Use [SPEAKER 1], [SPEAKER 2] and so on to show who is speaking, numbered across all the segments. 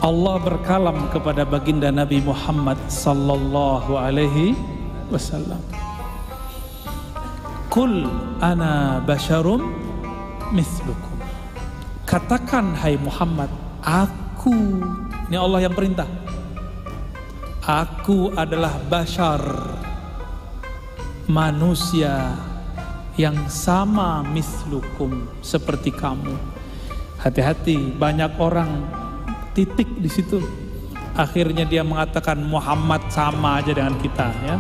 [SPEAKER 1] Allah berkalam kepada baginda Nabi Muhammad sallallahu alaihi wasallam. Qul ana basyarum mithlukum. Katakan hai Muhammad, aku, ini Allah yang perintah. Aku adalah bashar, manusia yang sama mithlukum, seperti kamu. Hati-hati, banyak orang titik di situ. Akhirnya dia mengatakan Muhammad sama aja dengan kita, ya.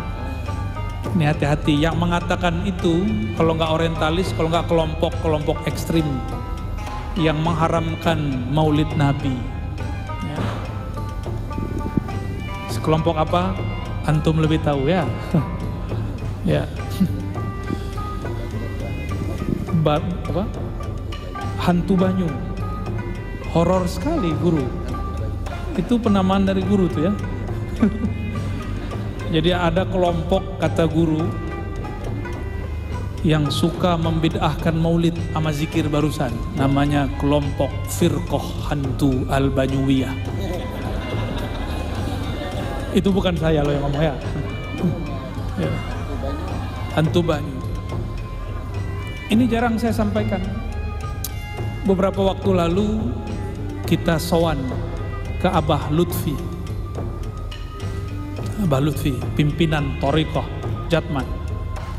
[SPEAKER 1] Ini hati-hati, yang mengatakan itu kalau nggak orientalis, kalau nggak kelompok ekstrim yang mengharamkan maulid Nabi, ya. Sekelompok apa? Antum lebih tahu, ya. Ya. Apa? Hantu Banyu. Horor sekali guru. Itu penamaan dari guru tuh, ya. Jadi ada kelompok, kata guru, yang suka membid'ahkan maulid sama zikir barusan. Namanya kelompok Firqah Hantu Al-Banyuwiyah. Itu bukan saya loh yang ngomong, ya. Ya. Hantu Banyu. Ini jarang saya sampaikan. Beberapa waktu lalu kita sowan ke Abah Lutfi. Abah Lutfi, pimpinan Thariqah Jatman,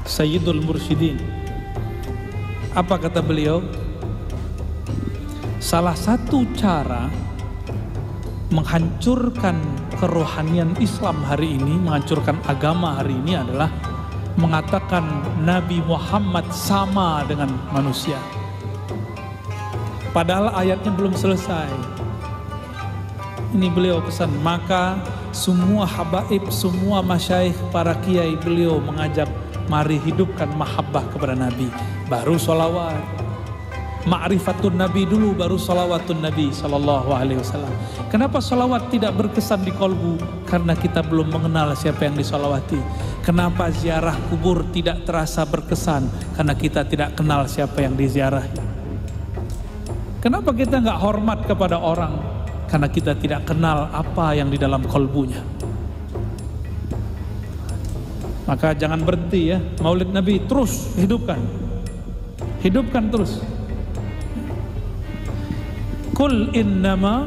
[SPEAKER 1] Sayyidul Mursyidin. Apa kata beliau? Salah satu cara menghancurkan kerohanian Islam hari ini, menghancurkan agama hari ini adalah mengatakan Nabi Muhammad sama dengan manusia. Padahal ayatnya belum selesai. Ini beliau pesan, maka semua habaib, semua masyaikh, para kiai, beliau mengajak mari hidupkan mahabbah kepada Nabi, baru sholawat. Ma'rifatun Nabi dulu, baru sholawatun Nabi sallallahu alaihi wasallam. Kenapa sholawat tidak berkesan di kolbu? Karena kita belum mengenal siapa yang disolawati. Kenapa ziarah kubur tidak terasa berkesan? Karena kita tidak kenal siapa yang diziarahi. Kenapa kita nggak hormat kepada orang? Karena kita tidak kenal apa yang di dalam kolbunya. Maka jangan berhenti, ya. Maulid Nabi terus hidupkan. Hidupkan terus. Qul innama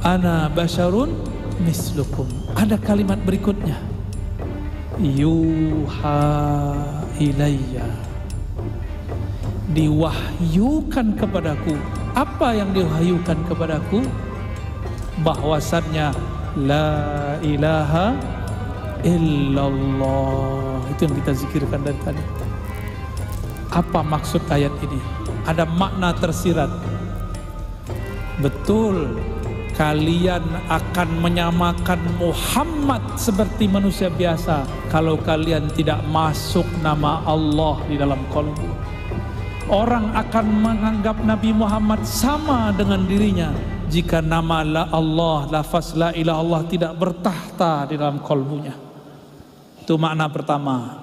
[SPEAKER 1] ana basyarun mislukum. Ada kalimat berikutnya. Yuha ilayya. Diwahyukan kepadaku. Apa yang diwahyukan kepadaku? Bahwasannya la ilaha illallah. Itu yang kita zikirkan dari tadi. Apa maksud ayat ini? Ada makna tersirat. Betul, kalian akan menyamakan Muhammad seperti manusia biasa kalau kalian tidak masuk nama Allah di dalam kolbu. Orang akan menganggap Nabi Muhammad sama dengan dirinya jika nama Allah, lafaz la ilaha Allah tidak bertahta di dalam kolbunya. Itu makna pertama.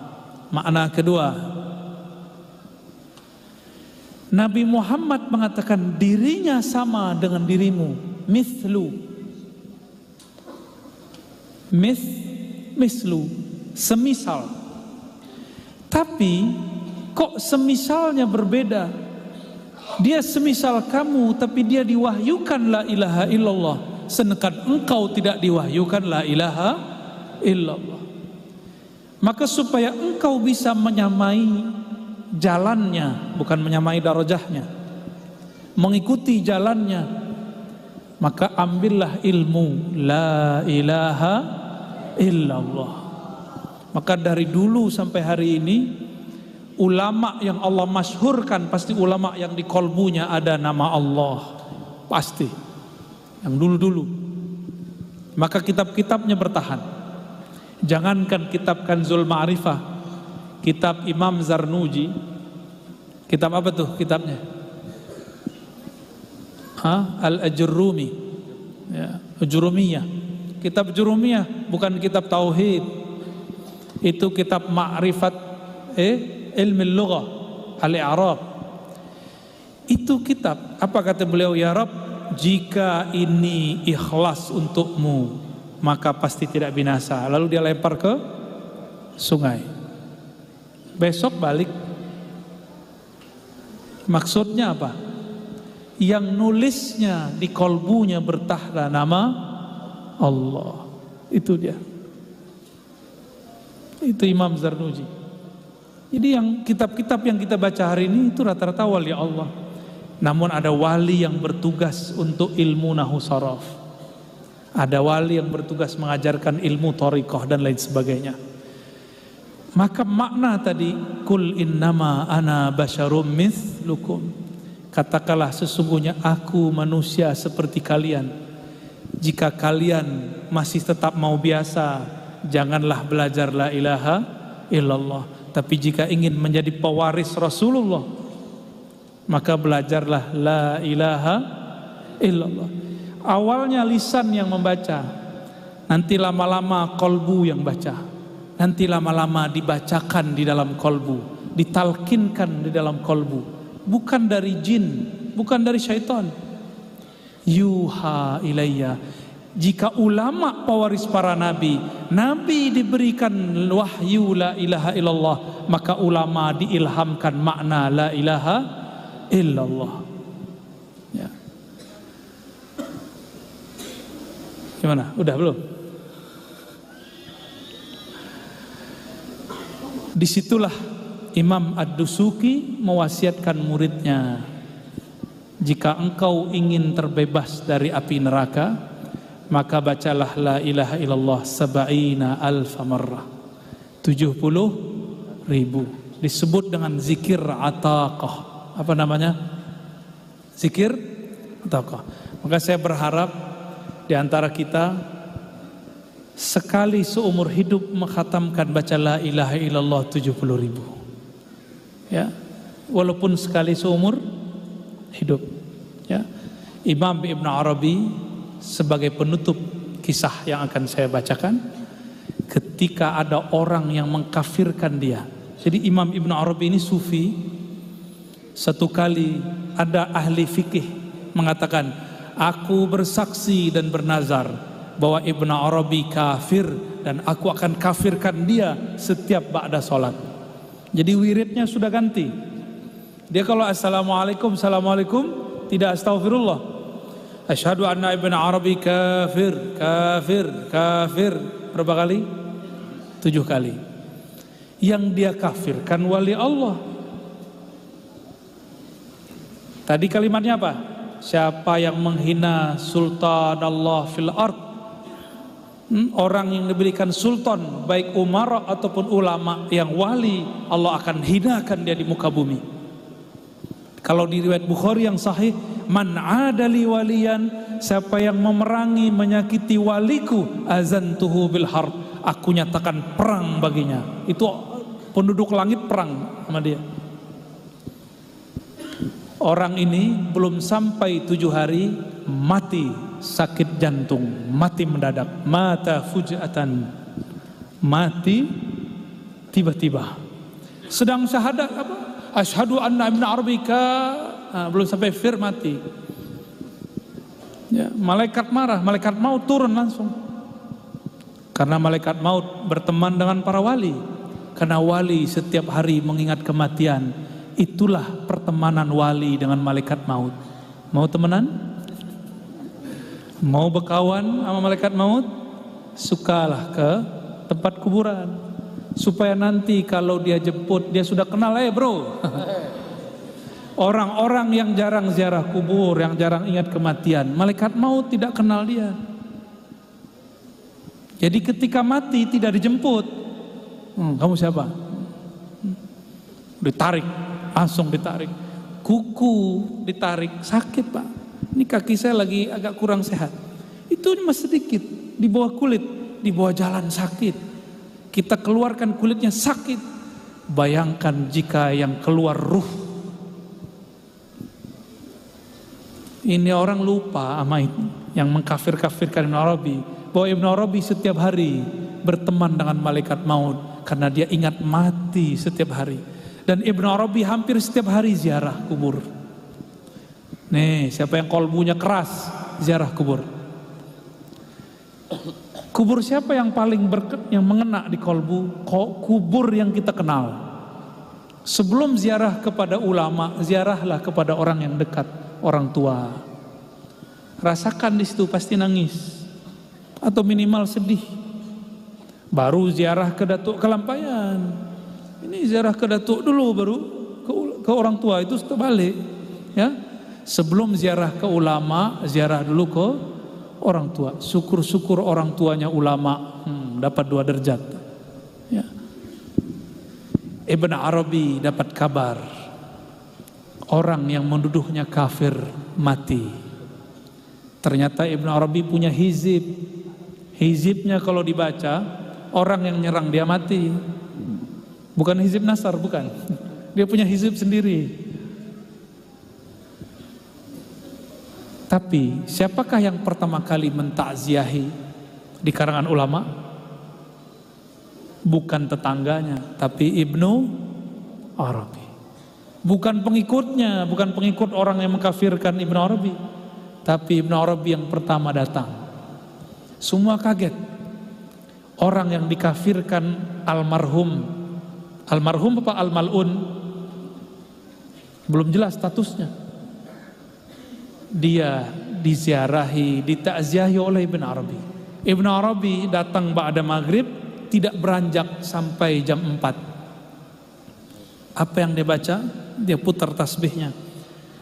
[SPEAKER 1] Makna kedua, Nabi Muhammad mengatakan dirinya sama dengan dirimu, mislu, mislu, semisal. Tapi kok semisalnya berbeda? Dia semisal kamu, tapi dia diwahyukan la ilaha illallah, sedangkan engkau tidak diwahyukan la ilaha illallah. Maka supaya engkau bisa menyamai jalannya, bukan menyamai darajahnya, mengikuti jalannya, maka ambillah ilmu la ilaha illallah. Maka dari dulu sampai hari ini, ulama yang Allah masyhurkan pasti ulama yang di kolbunya ada nama Allah, pasti yang dulu-dulu. Maka kitab-kitabnya bertahan. Jangankan kitab Kanzul Ma'rifah, kitab Imam Zarnuji, kitab apa tuh kitabnya? Al-Ajurrumi, ya, Ajurumiyah. Kitab Jurumiyah bukan kitab tauhid. Itu kitab ma'rifat ilmu lughah, al-i'rab. Itu kitab, apa kata beliau? Ya Rabb, jika ini ikhlas untukmu, maka pasti tidak binasa. Lalu dia lempar ke sungai. Besok balik. Maksudnya apa? Yang nulisnya di kolbunya bertahta nama Allah. Itu dia. Itu Imam Zarnuji. Jadi yang kitab-kitab yang kita baca hari ini itu rata-rata wali Allah. Namun ada wali yang bertugas untuk ilmu nahu saraf. Ada wali yang bertugas mengajarkan ilmu thariqah dan lain sebagainya. Maka makna tadi kul innama ana basyarum mithlukum, katakanlah sesungguhnya aku manusia seperti kalian. Jika kalian masih tetap mau biasa, janganlah belajar la ilaha illallah. Tapi jika ingin menjadi pewaris Rasulullah, maka belajarlah la ilaha illallah. Awalnya lisan yang membaca, nanti lama-lama kolbu yang baca, nanti lama-lama dibacakan di dalam kolbu, ditalkinkan di dalam kolbu. Bukan dari jin, bukan dari syaitan. Yuha ilayya. Jika ulama pewaris para nabi, nabi diberikan wahyu la ilaha illallah, maka ulama diilhamkan makna la ilaha illallah. Ya. Gimana? Udah belum? Disitulah Imam Ad-Dusuki mewasiatkan muridnya, jika engkau ingin terbebas dari api neraka, maka bacalah la ilaha illallah sab'ina alfa marrah, 70.000. Disebut dengan zikir ataqah. Apa namanya? Zikir ataqah. Maka saya berharap di antara kita sekali seumur hidup mengkhatamkan baca la ilaha illallah 70.000. Ya, walaupun sekali seumur hidup. Ya, Imam Ibn Arabi sebagai penutup kisah yang akan saya bacakan, ketika ada orang yang mengkafirkan dia. Jadi Imam Ibn Arabi ini sufi. Satu kali ada ahli fikih mengatakan, aku bersaksi dan bernazar bahwa Ibn Arabi kafir dan aku akan kafirkan dia setiap ba'da salat. Jadi wiridnya sudah ganti. Dia kalau assalamualaikum, assalamualaikum, tidak astaghfirullah. Asyhadu anna Ibn Arabi kafir, kafir, kafir. Berapa kali? 7 kali. Yang dia kafirkan wali Allah. Tadi kalimatnya apa? Siapa yang menghina sultan Allah fil ard, orang yang diberikan sultan, baik umara ataupun ulama yang wali, Allah akan hinakan dia di muka bumi. Kalau di riwayat Bukhari yang sahih, man adali waliyan, siapa yang memerangi, menyakiti waliku, azantuhu bil harb, aku nyatakan perang baginya. Itu penduduk langit perang sama dia. Orang ini belum sampai 7 hari mati sakit jantung, mati mendadak, mata fujatan, mati tiba-tiba. Sedang syahadat apa? Asyhadu anna Ibn Arabi belum sampai fir mati. Ya, malaikat marah, malaikat maut turun langsung. Karena malaikat maut berteman dengan para wali. Karena wali setiap hari mengingat kematian. Itulah pertemanan wali dengan malaikat maut. Mau temenan? Mau berkawan sama malaikat maut? Sukalah ke tempat kuburan, supaya nanti kalau dia jemput, dia sudah kenal, bro. Orang-orang yang jarang ziarah kubur, yang jarang ingat kematian, malaikat maut tidak kenal dia. Jadi ketika mati tidak dijemput. Kamu siapa? Ditarik, langsung ditarik. Kuku ditarik, sakit pak. Ini kaki saya lagi agak kurang sehat. Itu cuma sedikit, di bawah kulit, di bawah jalan sakit. Kita keluarkan kulitnya sakit. Bayangkan jika yang keluar ruh. Ini orang lupa sama itu, yang mengkafir-kafirkan Ibn Arabi, bahwa Ibn Arabi setiap hari berteman dengan malaikat maut karena dia ingat mati setiap hari. Dan Ibn Arabi hampir setiap hari ziarah kubur. Nih, siapa yang kolbunya keras, ziarah kubur. Kubur siapa yang paling yang mengena di kolbu? Kubur yang kita kenal. Sebelum ziarah kepada ulama, ziarahlah kepada orang yang dekat, orang tua. Rasakan di situ pasti nangis atau minimal sedih. Baru ziarah ke Datuk Kelampayan. Ini ziarah ke Datuk dulu, baru ke orang tua, itu terbalik, ya. Sebelum ziarah ke ulama, ziarah dulu ke orang tua. Syukur-syukur orang tuanya ulama, dapat 2 derajat. Ya. Ibn Arabi dapat kabar orang yang menuduhnya kafir mati. Ternyata Ibn Arabi punya hizib. Hizibnya kalau dibaca, orang yang nyerang dia mati. Bukan hizib Nasar, bukan. Dia punya hizib sendiri. Tapi siapakah yang pertama kali mentakziahi di karangan ulama? Bukan tetangganya, tapi Ibnu Arabi. Bukan pengikutnya, bukan pengikut orang yang mengkafirkan Ibnu Arabi, tapi Ibnu Arabi yang pertama datang. Semua kaget. Orang yang dikafirkan almarhum apa almalun, belum jelas statusnya. Dia diziarahi, ditakziahi oleh Ibn Arabi. Ibn Arabi datang ba'da maghrib, tidak beranjak sampai jam 4. Apa yang dia baca? Dia putar tasbihnya.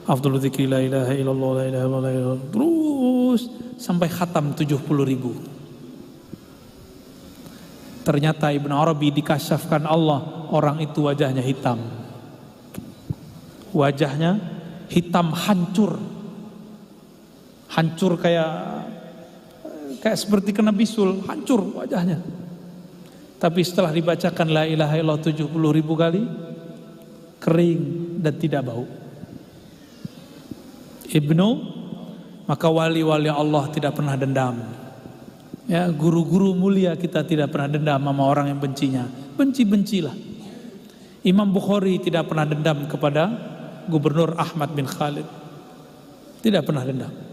[SPEAKER 1] Afdhalul dzikri la ilaha illallah la ilaha illallah, terus sampai khatam 70.000. Ternyata Ibn Arabi dikasyafkan Allah, orang itu wajahnya hitam. Wajahnya hitam hancur. Hancur kayak seperti kena bisul, hancur wajahnya. Tapi setelah dibacakan la ilaha illallah 70.000 kali, kering dan tidak bau. Maka wali-wali Allah tidak pernah dendam. Ya, guru-guru mulia kita tidak pernah dendam sama orang yang bencinya. Benci-bencilah. Imam Bukhari tidak pernah dendam kepada Gubernur Ahmad bin Khalid. Tidak pernah dendam.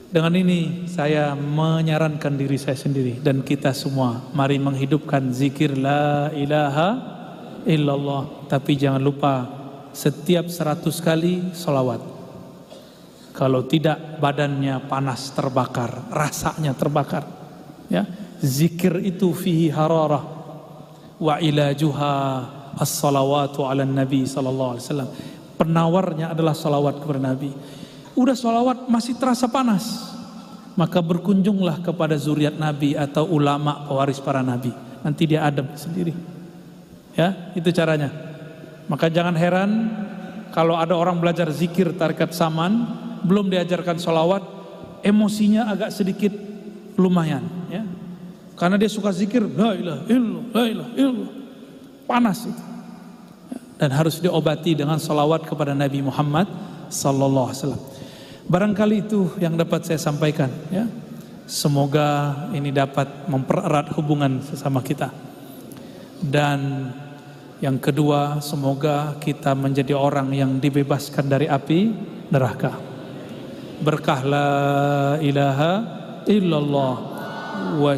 [SPEAKER 1] Dengan ini saya menyarankan diri saya sendiri dan kita semua, mari menghidupkan zikir la ilaha illallah. Tapi jangan lupa setiap 100 kali sholawat. Kalau tidak badannya panas terbakar, rasanya terbakar. Ya, zikir itu fihi hararah wa ilajuha as-salawatu ala nabi sallallahu alaihi wasallam. Penawarnya adalah salawat kepada Nabi. Udah sholawat masih terasa panas, maka berkunjunglah kepada zuriat Nabi atau ulama pewaris para Nabi. Nanti dia adem sendiri. Ya, itu caranya. Maka jangan heran kalau ada orang belajar zikir tarikat saman, belum diajarkan sholawat, emosinya agak sedikit lumayan. Ya, karena dia suka zikir la ilaha illallah, la ilaha illallah, panas itu. Dan harus diobati dengan sholawat kepada Nabi Muhammad sallallahu alaihi wasallam. Barangkali itu yang dapat saya sampaikan, ya. Semoga ini dapat mempererat hubungan sesama kita. Dan yang kedua, semoga kita menjadi orang yang dibebaskan dari api neraka. Berkah la ilaha illallah wa